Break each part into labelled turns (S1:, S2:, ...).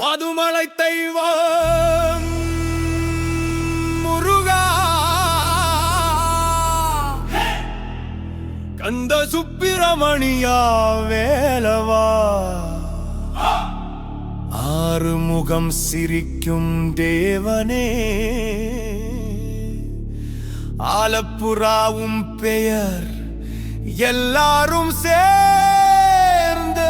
S1: பதுமலை தெய்வம் முருகா, கந்த சுப்பிரமணியா வேலவா, ஆறுமுகம் சிரிக்கும் தேவனே, ஆலப்புறாவும் பெயர் எல்லாரும் சேர்ந்து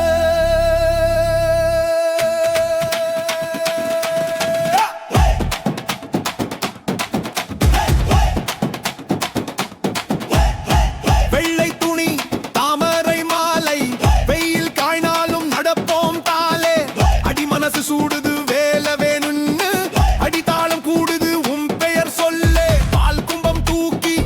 S1: வெள்ளை துணி தாமரை மாலை, வெயில் காய்னாலும் நடப்போம் தாலே, அடி மனசு சூடுது வேல வேணுன்னு, அடித்தாளம் கூடுது உன் பெயர் சொல்லே, பால் கும்பம் தூக்கி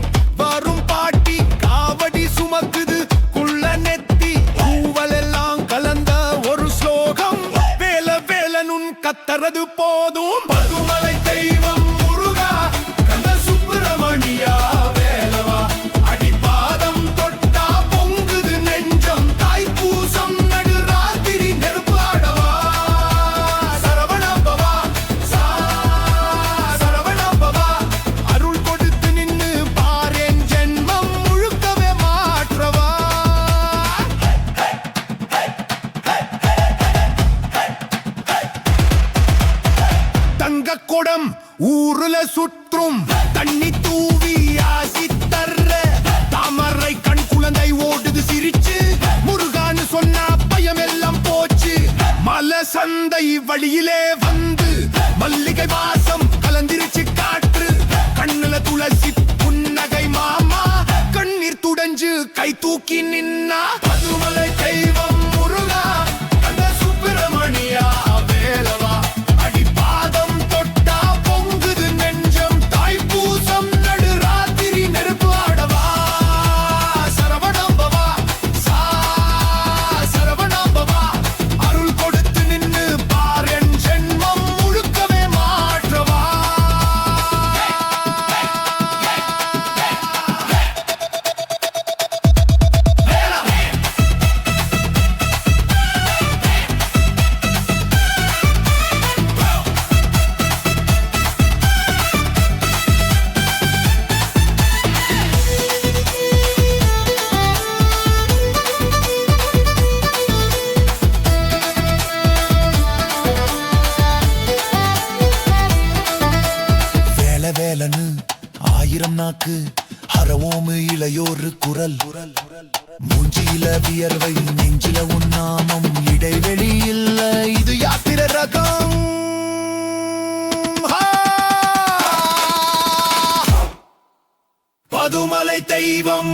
S1: வரும் பாட்டி, காவடி சுமக்குது குள்ள நெத்தி, பூவல் எல்லாம் கலந்த ஒரு ஸ்லோகம், வேல வேலனுன் கத்தறது போதும். பதுமலை தெய்வம் முருகா, கந்த சுப்பிரமணியா வேலவா, அடிபாதம் தொட்டா பொங்குது நெஞ்சம், தாய்ப்பூசம் நடு ராத்திரி நெருப்பு ஆடவா, சரவணபவா சரவணபவா, அருள் கொடுத்து நின்னு பாரேன் ஜென்மம் முழுக்கவே மாற்றவா. தங்க குடம் ஊருல சுற்றும், தண்ணி தூவி ஆசி தர்ற தாமரை கண் குழந்தை ஓடுது சிரிச்சு, முருகான்னு சொன்னா பயம் எல்லாம் போச்சு, மலை சந்தை வழியிலே வந்து மல்லிகை வாசம் கலந்திருச்சு காற்று, கண்ணுல துளசி புன்னகை மாமா, கண்ணீர் துடைஞ்சு கை தூக்கி நின்னா. பதுமலை தெய்வம் முருகா, கந்த சுப்பிரமணியா வேலவா, அடிபாதம் தொட்டா பொங்குது நெஞ்சம், தாய்ப்பூசம் நடு ராத்திரி நெருப்பு ஆடவா, சரவணபவா சரவணபவா, அருள் கொடுத்து நின்னு பாரேன் ஜென்மம் முழுக்கவே மாற்றவா. வேல வேலனு ஆயிரம் நாக்கு, ஹரவோமு இளையோரு குரல், மூஞ்சியில வியர்வை நெஞ்சில உன்னாமம், இடைவெளி இல்ல இது யாத்திர ரகம். பதுமலை தெய்வம்